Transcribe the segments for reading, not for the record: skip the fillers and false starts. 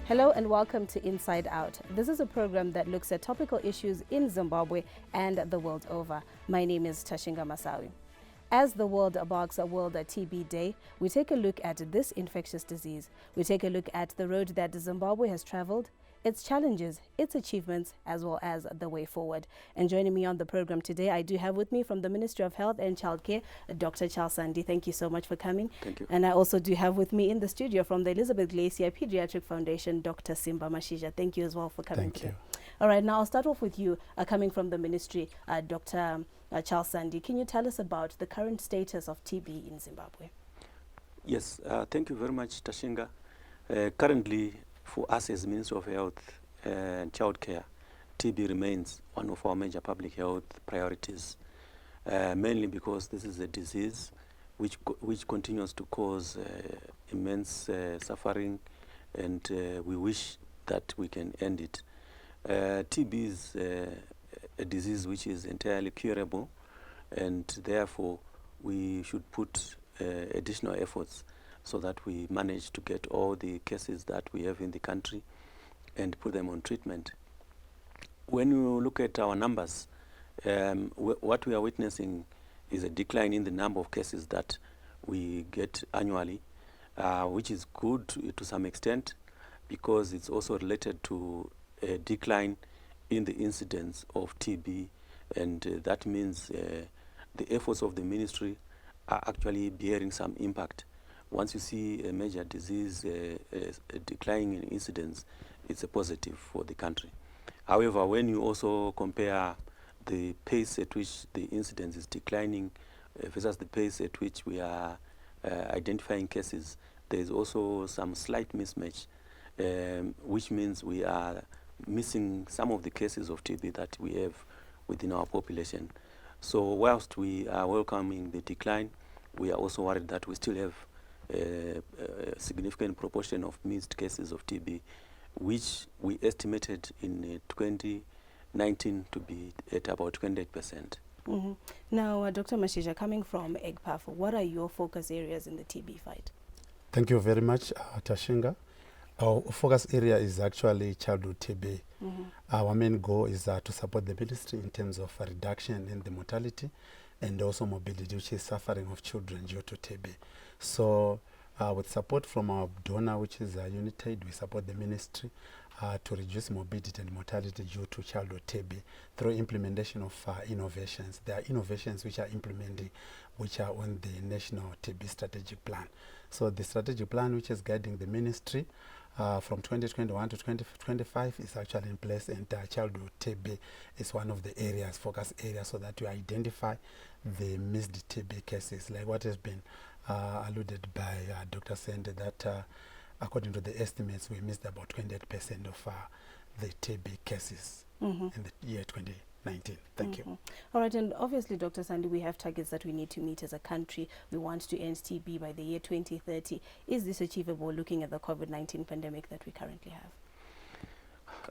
Hello and welcome to Inside Out. This is a program that looks at topical issues in Zimbabwe and the world over. My name is Tashinga Masawi. As the world marks a World TB Day, we take a look at this infectious disease. We take a look at the road that Zimbabwe has traveled, its challenges, its achievements, as well as the way forward. And joining me on the program today, I do have with me from the Ministry of Health and Childcare, Dr. Charles Sandi. Thank you so much for coming. Thank you. And I also do have with me in the studio from the Elizabeth Glacier Pediatric Foundation, Dr. Simba Mashija. Thank you as well for coming today. All right, now I'll start off with you, coming from the ministry, Dr. Charles Sandi. Can you tell us about the current status of TB in Zimbabwe? Yes, thank you very much, Tashinga. Currently, for us as Ministry of Health and Childcare, TB remains one of our major public health priorities, mainly because this is a disease which continues to cause immense suffering, and we wish that we can end it. TB is a disease which is entirely curable, and therefore we should put additional efforts so that we manage to get all the cases that we have in the country and put them on treatment. When you look at our numbers, what we are witnessing is a decline in the number of cases that we get annually, which is good to some extent because it's also related to a decline in the incidence of TB, and that means the efforts of the ministry are actually bearing some impact. Once you see a major disease declining in incidence, it's a positive for the country. However, when you also compare the pace at which the incidence is declining versus the pace at which we are identifying cases, there is also some slight mismatch, which means we are missing some of the cases of TB that we have within our population. So whilst we are welcoming the decline, we are also worried that we still have a significant proportion of missed cases of TB, which we estimated in 2019 to be at about 28%. Mm-hmm. Now, Dr. Mashija, coming from EGPAF, what are your focus areas in the TB fight? Thank you very much, Tashinga. Our focus area is actually childhood TB. Mm-hmm. Our main goal is to support the ministry in terms of a reduction in the mortality and also morbidity, which is suffering of children due to TB. So with support from our donor, which is United, we support the ministry to reduce morbidity and mortality due to childhood TB through implementation of innovations. There are innovations which are implementing, which are on the National TB Strategic Plan. So the strategic plan which is guiding the ministry from 2021 to 2025 is actually in place, and childhood TB is one of the areas, focus areas, so that you identify the missed TB cases, like what has been alluded by Dr. Sende, that according to the estimates, we missed about 28% of the TB cases in the year 2019. Thank you. All right, and obviously, Dr. Sandi, we have targets that we need to meet as a country. We want to end TB by the year 2030. Is this achievable looking at the COVID-19 pandemic that we currently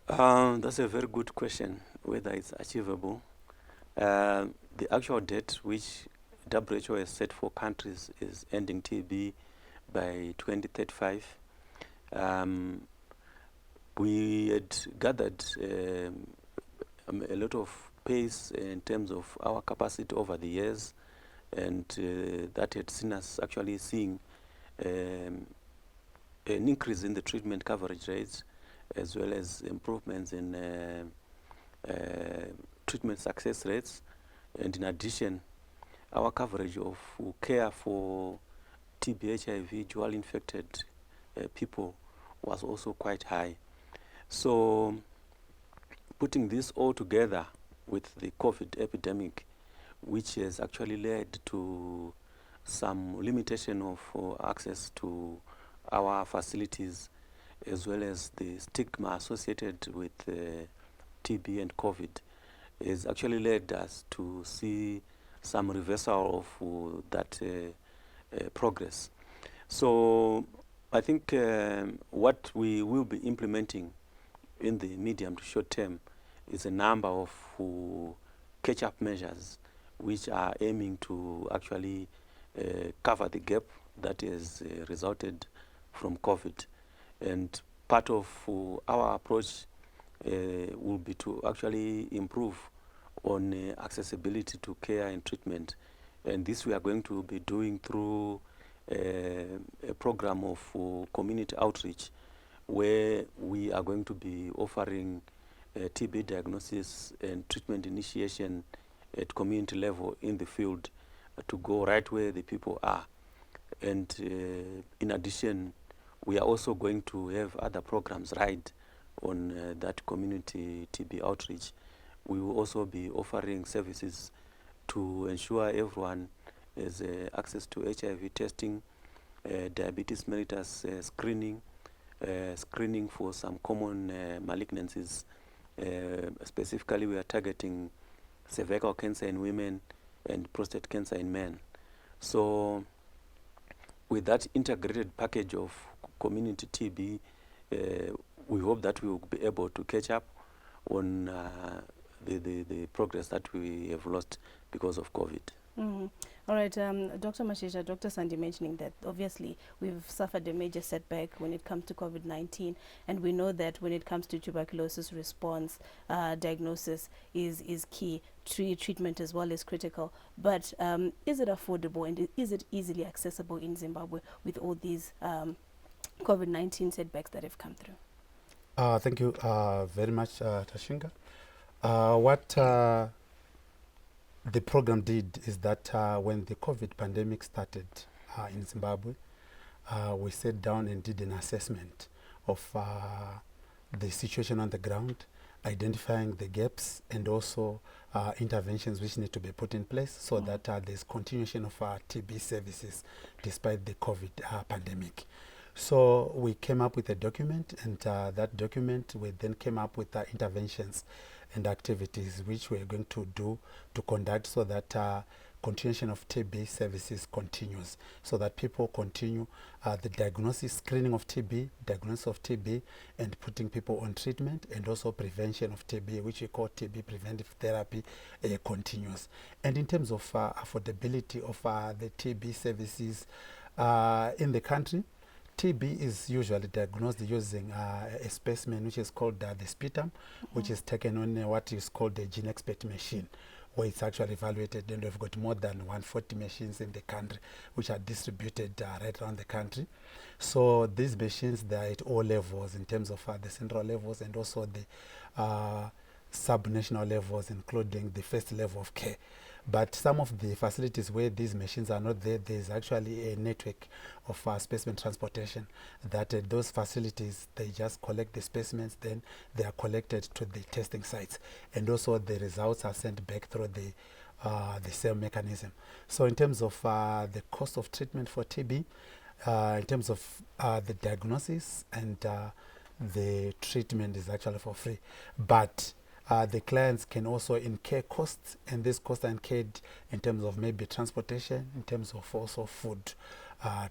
have? That's a very good question, whether it's achievable. The actual date which WHO has set for countries is ending TB by 2035. We had gathered a lot of pace in terms of our capacity over the years, and that had seen us actually seeing an increase in the treatment coverage rates, as well as improvements in treatment success rates. And in addition, our coverage of care for TB, HIV, dual infected people was also quite high. So putting this all together with the COVID epidemic, which has actually led to some limitation of access to our facilities, as well as the stigma associated with TB and COVID, has actually led us to see some reversal of that progress. So I think what we will be implementing in the medium to short term is a number of catch-up measures which are aiming to actually cover the gap that has resulted from COVID. And part of our approach will be to actually improve on accessibility to care and treatment. And this we are going to be doing through a program of community outreach, where we are going to be offering TB diagnosis and treatment initiation at community level in the field to go right where the people are. And in addition, we are also going to have other programs right on that community TB outreach. We will also be offering services to ensure everyone has access to HIV testing, diabetes mellitus screening, screening for some common malignancies. Specifically, we are targeting cervical cancer in women and prostate cancer in men. So with that integrated package of community TB, we hope that we will be able to catch up on the progress that we have lost because of COVID. Mm-hmm. All right, Dr. Mashisha, Dr. Sandy mentioning that obviously we've suffered a major setback when it comes to COVID-19, and we know that when it comes to tuberculosis response, diagnosis is key, treatment as well is critical. But is it affordable and is it easily accessible in Zimbabwe with all these COVID-19 setbacks that have come through? Thank you very much, Tashinga. What the program did is that when the COVID pandemic started in Zimbabwe, we sat down and did an assessment of the situation on the ground, identifying the gaps and also interventions which need to be put in place so that there's continuation of our TB services despite the COVID pandemic. So we came up with a document, and that document we then came up with interventions and activities which we're going to do to conduct so that continuation of TB services continues, so that people continue the diagnosis, screening of TB, diagnosis of TB, and putting people on treatment, and also prevention of TB, which we call TB preventive therapy, continues. And in terms of affordability of the TB services in the country, TB is usually diagnosed using a specimen which is called the sputum, which is taken on what is called the gene expert machine, where it's actually evaluated. And we've got more than 140 machines in the country which are distributed right around the country. So these machines, they are at all levels in terms of the central levels and also the sub-national levels, including the first level of care. But some of the facilities where these machines are not there, there's actually a network of specimen transportation that those facilities, they just collect the specimens, then they are collected to the testing sites. And also the results are sent back through the same mechanism. So in terms of the cost of treatment for TB, in terms of the diagnosis and the treatment is actually for free. But the clients can also incur costs, and these costs are incurred in terms of maybe transportation, in terms of also food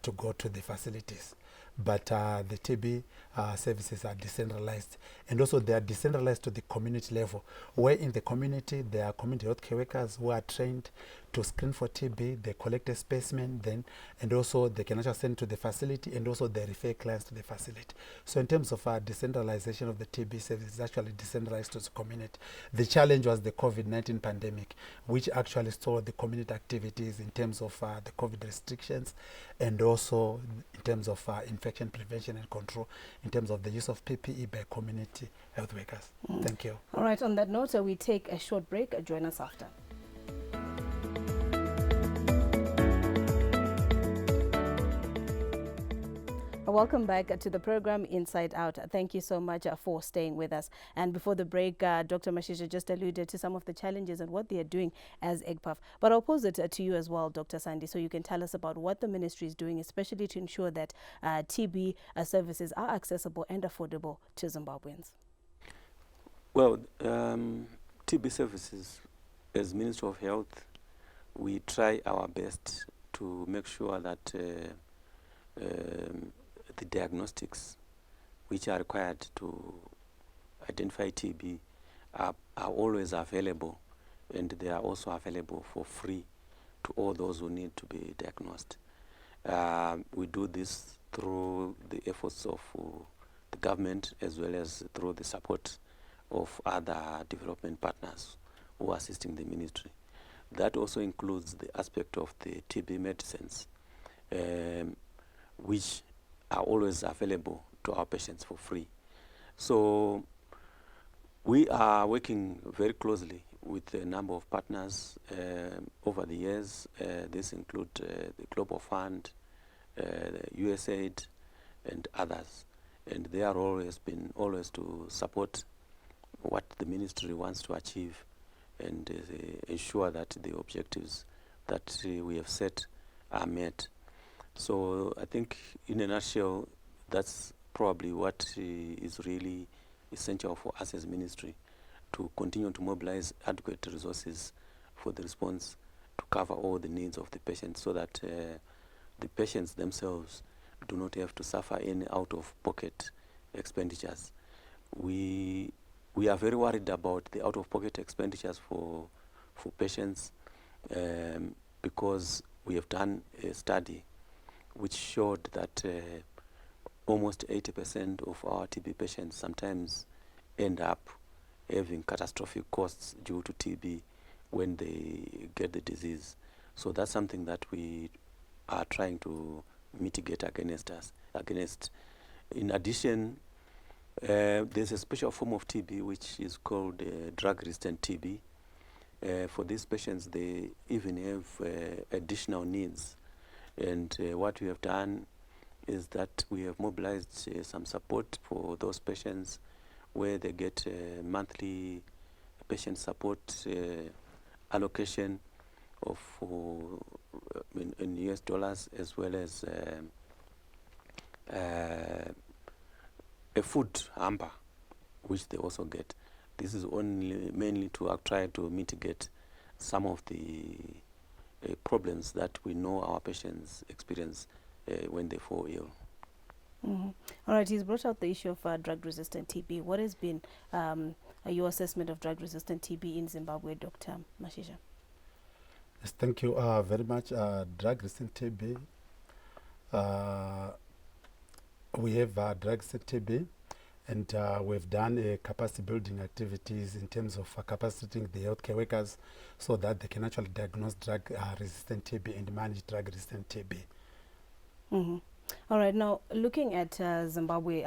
to go to the facilities. But the TB services are decentralized, and also they are decentralized to the community level, where in the community there are community healthcare workers who are trained to screen for TB. They collect a specimen, then, and also they can actually send to the facility, and also they refer clients to the facility. So in terms of decentralization of the TB service, is actually decentralized to the community. The challenge was the COVID-19 pandemic, which actually stalled the community activities in terms of the COVID restrictions, and also in terms of infection prevention and control, in terms of the use of PPE by community health workers. Thank you. All right, on that note, we take a short break. Join us after. Welcome back to the program Inside Out. Thank you so much for staying with us. And before the break, Dr. Mashisha just alluded to some of the challenges and what they are doing as EGPAF. But I'll pose it to you as well, Dr. Sandy, so you can tell us about what the ministry is doing, especially to ensure that TB services are accessible and affordable to Zimbabweans. Well, TB services, as Ministry of Health, we try our best to make sure that the diagnostics which are required to identify TB are always available, and they are also available for free to all those who need to be diagnosed. We do this through the efforts of the government as well as through the support of other development partners who are assisting the ministry. That also includes the aspect of the TB medicines, which are always available to our patients for free. So we are working very closely with a number of partners over the years. This include the Global Fund, USAID, and others. And they are always to support what the ministry wants to achieve and ensure that the objectives that we have set are met. So I think in a nutshell, that's probably what is really essential for us as ministry, to continue to mobilize adequate resources for the response to cover all the needs of the patients, so that the patients themselves do not have to suffer any out-of-pocket expenditures. We are very worried about the out-of-pocket expenditures for patients because we have done a study which showed that almost 80% of our TB patients sometimes end up having catastrophic costs due to TB when they get the disease. So that's something that we are trying to mitigate against. In addition, there's a special form of TB which is called drug-resistant TB. For these patients, they even have additional needs. And what we have done is that we have mobilized some support for those patients, where they get monthly patient support allocation of in US dollars, as well as a food hamper, which they also get. This is only mainly to try to mitigate some of the problems that we know our patients experience when they fall ill. Mm-hmm. All right, he's brought out the issue of drug-resistant TB. What has been your assessment of drug-resistant TB in Zimbabwe, Dr. Mashisha? Yes, thank you very much. Drug-resistant TB, we have drug-resistant TB, and we've done capacity building activities in terms of capacitating the healthcare workers so that they can actually diagnose drug-resistant TB and manage drug-resistant TB. Mm-hmm. All right, now looking at Zimbabwe,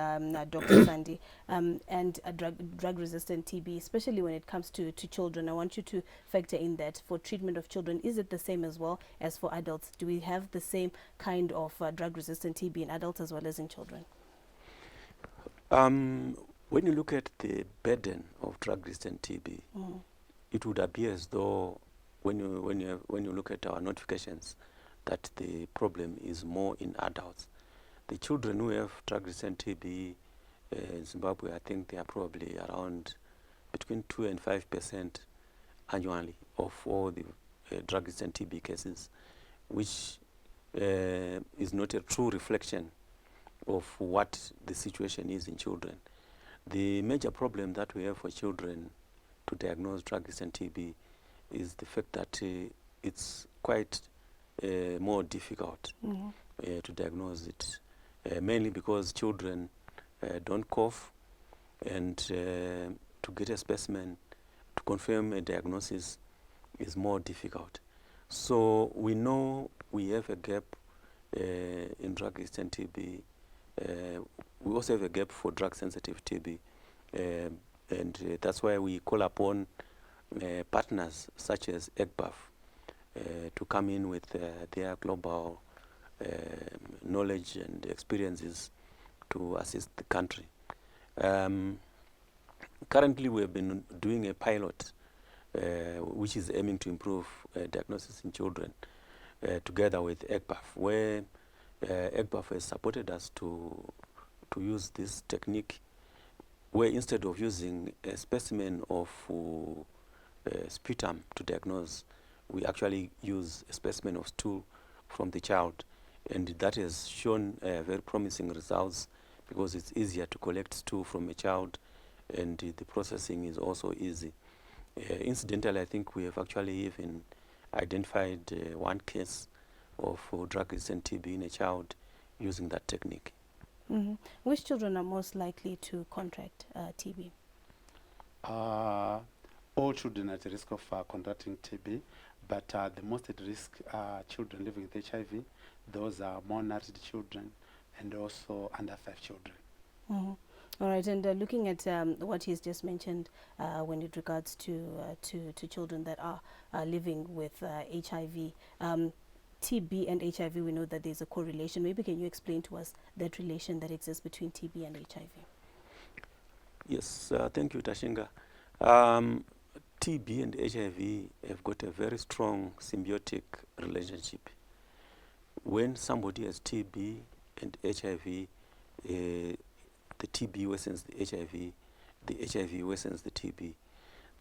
Dr. Sandy, and drug-resistant TB, especially when it comes to children, I want you to factor in that for treatment of children, is it the same as well as for adults? Do we have the same kind of drug-resistant TB in adults as well as in children? When you look at the burden of drug-resistant TB, it would appear as though when you look at our notifications, that the problem is more in adults. The children who have drug-resistant TB in Zimbabwe, I think they are probably around between 2 and 5% annually of all the drug-resistant TB cases, which is not a true reflection of what the situation is in children. The major problem that we have for children to diagnose drug-resistant TB is the fact that it's quite more difficult to diagnose it, mainly because children don't cough, and to get a specimen to confirm a diagnosis is more difficult. So we know we have a gap in drug-resistant TB. We also have a gap for drug-sensitive TB, and that's why we call upon partners such as EGBAF to come in with their global knowledge and experiences to assist the country. Currently, we have been doing a pilot which is aiming to improve diagnosis in children together with EGBAF, where EGBAF has supported us to use this technique, where instead of using a specimen of sputum to diagnose, we actually use a specimen of stool from the child, and that has shown very promising results because it's easier to collect stool from a child, and the processing is also easy. Incidentally, I think we have actually even identified one case of drug-resistant TB in a child using that technique. Which children are most likely to contract TB? All children at risk of contracting TB, but the most at risk are children living with HIV. Those are malnourished children and also under 5 children. All right, and looking at what he's just mentioned when it regards to children that are living with HIV, TB and HIV, we know that there's a correlation. Maybe can you explain to us that relation that exists between TB and HIV? Yes, thank you, Tashinga. TB and HIV have got a very strong symbiotic relationship. When somebody has TB and HIV, the TB worsens the HIV worsens the TB.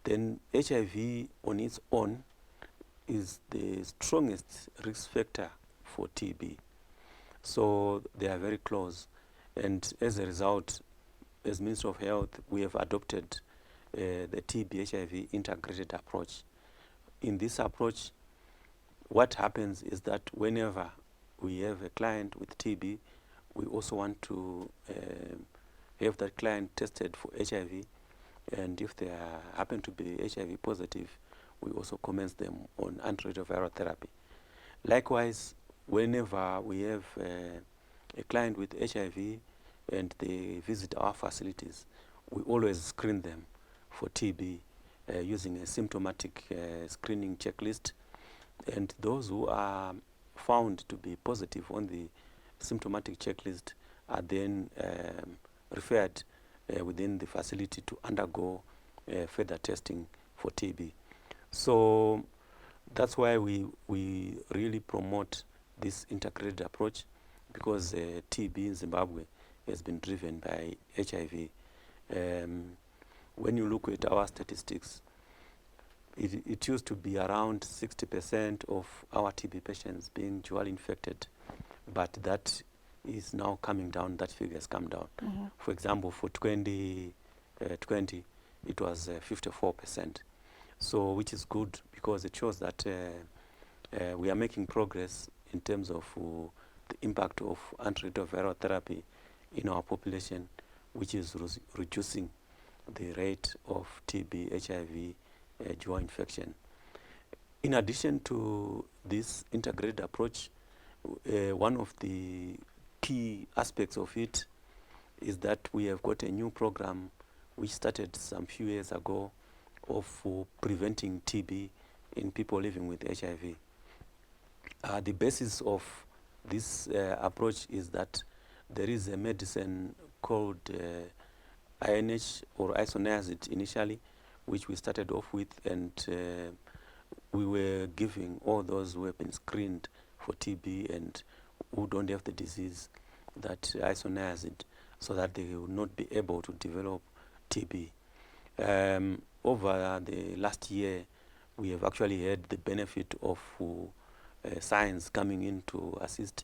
Then HIV on its own is the strongest risk factor for TB. So they are very close. And as a result, as Minister of Health, we have adopted the TB-HIV integrated approach. In this approach, what happens is that whenever we have a client with TB, we also want to have that client tested for HIV, and if they happen to be HIV positive, we also commence them on antiretroviral therapy. Likewise, whenever we have a client with HIV and they visit our facilities, we always screen them for TB using a symptomatic screening checklist. And those who are found to be positive on the symptomatic checklist are then referred within the facility to undergo further testing for TB. So that's why we really promote this integrated approach, because TB in Zimbabwe has been driven by HIV. When you look at our statistics, it used to be around 60% of our TB patients being dually infected, but that is now coming down. That figure has come down. For example, for 2020, it was 54%. So, which is good, because it shows that we are making progress in terms of the impact of antiretroviral therapy in our population, which is reducing the rate of TB, HIV, dual infection. In addition to this integrated approach, one of the key aspects of it is that we have got a new program which started some few years ago of preventing TB in people living with HIV. The basis of this approach is that there is a medicine called INH or isoniazid initially, which we started off with, and we were giving all those who have been screened for TB and who don't have the disease that isoniazid, so that they will not be able to develop TB. Over the last year, we have actually had the benefit of science coming in to assist.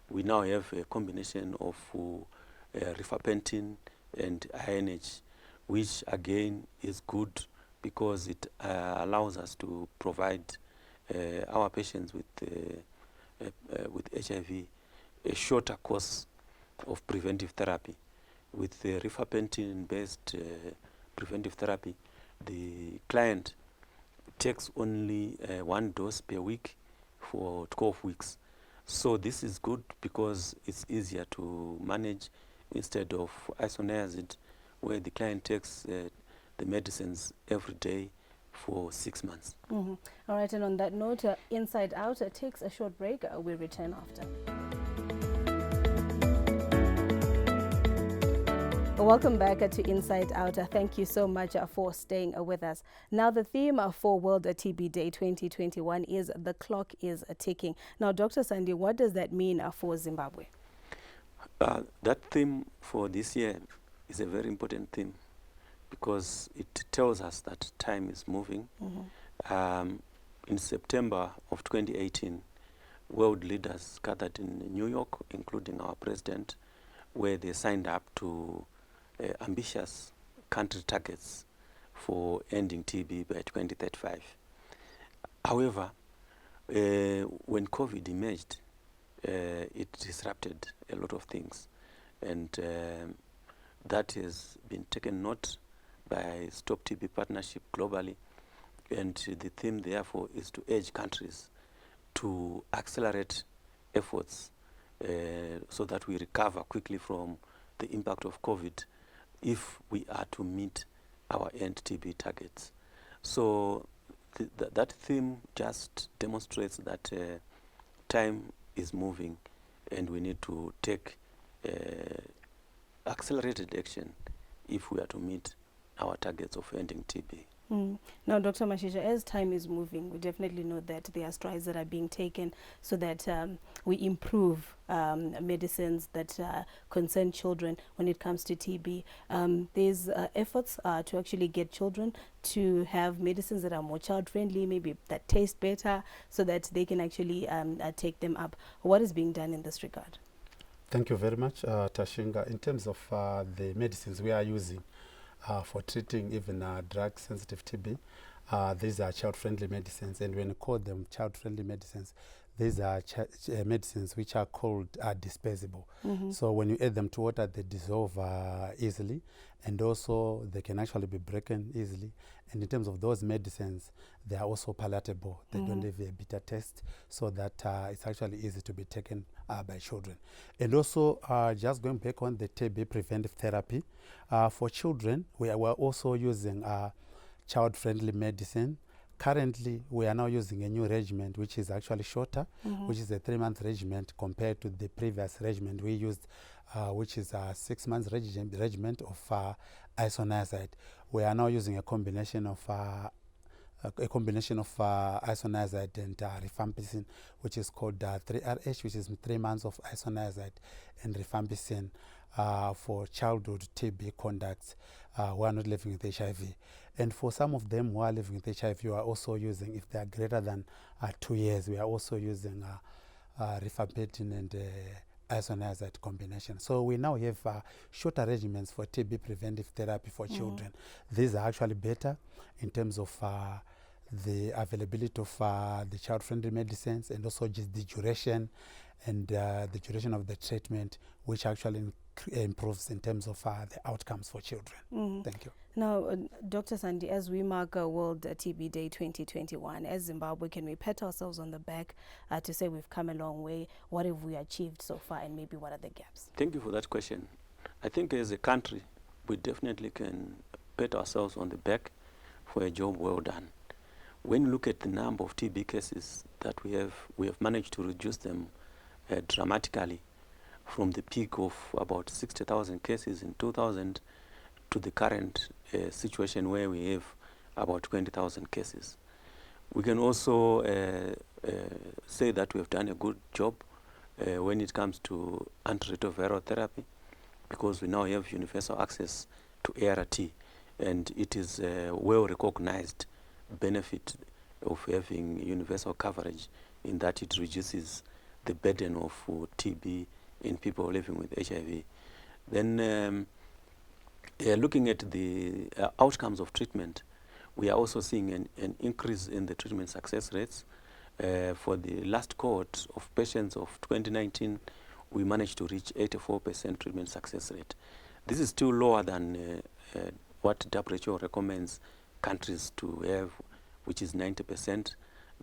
We now have a combination of rifampicin and INH, which again is good because it allows us to provide our patients with HIV a shorter course of preventive therapy. With the rifampicin-based preventive therapy, the client takes only 1 dose per week for 12 weeks. So this is good because it's easier to manage instead of isoniazid, where the client takes the medicines every day for 6 months. All right, and on that note, Inside Out takes a short break. We'll return after. Welcome back to Inside Out. Thank you so much for staying with us. Now, the theme for World TB Day 2021 is "The Clock is Ticking." Now, Dr. Sandy, what does that mean for Zimbabwe? That theme for this year is a very important theme because it tells us that time is moving. In September of 2018, world leaders gathered in New York, including our president, where they signed up to ambitious country targets for ending TB by 2035. However, when COVID emerged, it disrupted a lot of things. and that has been taken note by Stop TB Partnership globally, and the theme therefore is to urge countries to accelerate efforts so that we recover quickly from the impact of COVID if we are to meet our end TB targets. So that theme just demonstrates that time is moving and we need to take accelerated action if we are to meet our targets of ending TB. Now, Dr. Mashisha, as time is moving, we definitely know that there are strides that are being taken so that we improve medicines that concern children when it comes to TB. There's efforts to actually get children to have medicines that are more child-friendly, maybe that taste better, so that they can actually take them up. What is being done in this regard? Thank you very much, Tashinga. In terms of the medicines we are using for treating even drug-sensitive TB, these are child-friendly medicines, and when you call them child-friendly medicines, these are medicines which are called dispersible. So when you add them to water, they dissolve easily, and also they can actually be broken easily. And in terms of those medicines, they are also palatable. They don't leave a bitter taste, so that it's actually easy to be taken by children. And also, just going back on the TB preventive therapy, for children, we are also using child-friendly medicine. Currently, we are now using a new regimen, which is actually shorter, which is a 3-month regimen compared to the previous regimen we used, which is a 6-month regimen of isoniazid. We are now using a combination of isoniazid and rifampicin, which is called 3RH, which is 3 months of isoniazid and rifampicin for childhood TB contacts who are not living with HIV. And for some of them who are living with HIV, we are also using, if they are greater than 2 years, we are also using rifampicin and isoniazid combination. So we now have shorter regimens for TB preventive therapy for children. These are actually better in terms of the availability of the child-friendly medicines, and also just the duration and the duration of the treatment, which actually improves in terms of the outcomes for children. Thank you. Now, Dr. Sandi, as we mark World TB Day 2021, as Zimbabwe, can we pat ourselves on the back to say we've come a long way? What have we achieved so far, and maybe what are the gaps? Thank you for that question. I think as a country, we definitely can pat ourselves on the back for a job well done. When you look at the number of TB cases that we have managed to reduce them dramatically from the peak of about 60,000 cases in 2000 to the current situation where we have about 20,000 cases. We can also say that we have done a good job when it comes to antiretroviral therapy, because we now have universal access to ART, and it is a well-recognized benefit of having universal coverage in that it reduces the burden of TB in people living with HIV. Then looking at the outcomes of treatment, we are also seeing an increase in the treatment success rates. For the last cohort of patients of 2019, we managed to reach 84% treatment success rate. This is still lower than what WHO recommends countries to have, which is 90%,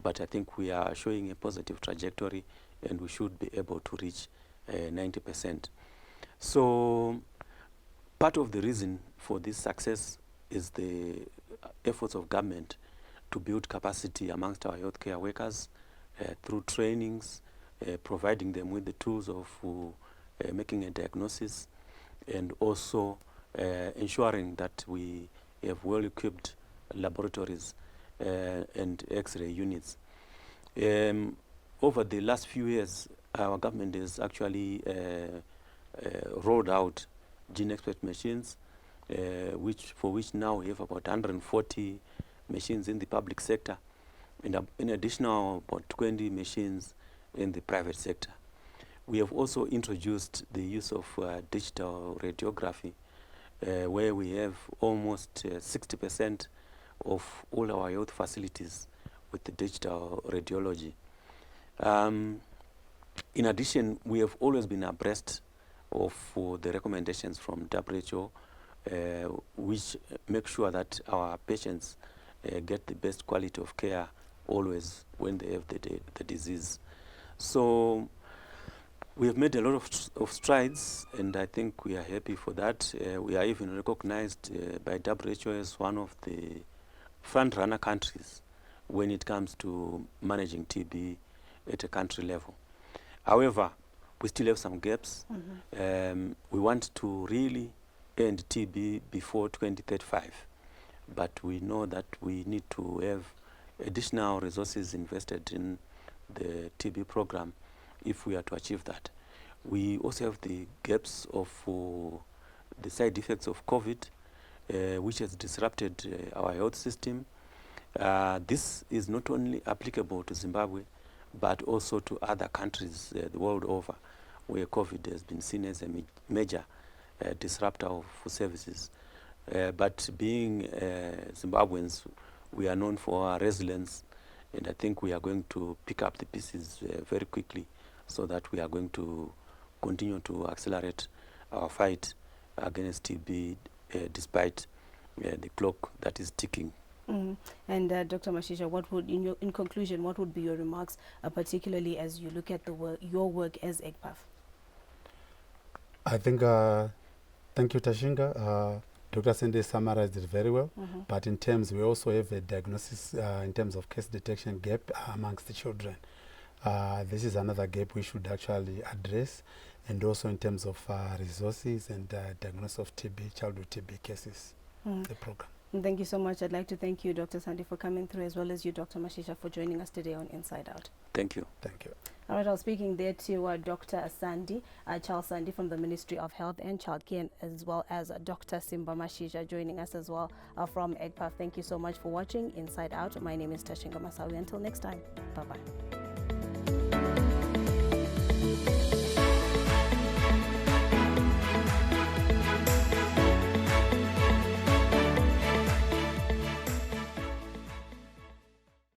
but I think we are showing a positive trajectory, and we should be able to reach 90%. So part of the reason for this success is the efforts of government to build capacity amongst our healthcare workers through trainings, providing them with the tools of making a diagnosis, and also ensuring that we have well-equipped laboratories and X-ray units. Over the last few years, our government has actually rolled out gene expert machines, for which now we have about 140 machines in the public sector, and in addition about 20 machines in the private sector. We have also introduced the use of digital radiography, where we have almost 60% of all our health facilities with the digital radiology. In addition, we have always been abreast of the recommendations from WHO, which make sure that our patients get the best quality of care always when they have the disease. So we have made a lot of strides, and I think we are happy for that. We are even recognized by WHO as one of the front-runner countries when it comes to managing TB at a country level. However, we still have some gaps. We want to really end TB before 2035, but we know that we need to have additional resources invested in the TB program if we are to achieve that. We also have the gaps of the side effects of COVID, which has disrupted our health system. This is not only applicable to Zimbabwe, but also to other countries the world over, where COVID has been seen as a major disruptor of services. But being Zimbabweans, we are known for our resilience, and I think we are going to pick up the pieces very quickly, so that we are going to continue to accelerate our fight against TB despite the clock that is ticking. And Dr. Mashisha, what would, in conclusion, what would be your remarks, particularly as you look at your work as EGPAF? I think, thank you, Tashinga. Dr. Sende summarized it very well, but in terms, we also have a diagnosis in terms of case detection gap amongst the children. This is another gap we should actually address, and also in terms of resources and diagnosis of TB, childhood TB cases, the program. Thank you so much. I'd like to thank you, Dr. Sandi, for coming through, as well as you, Dr. Mashisha, for joining us today on Inside Out. Thank you. Thank you. All right, I was speaking there to Dr. Sandi, Charles Sandi from the Ministry of Health and Childcare, as well as Dr. Simba Mashisha joining us as well from EGPAF. Thank you so much for watching Inside Out. My name is Tashinga Masawi. Until next time, bye-bye.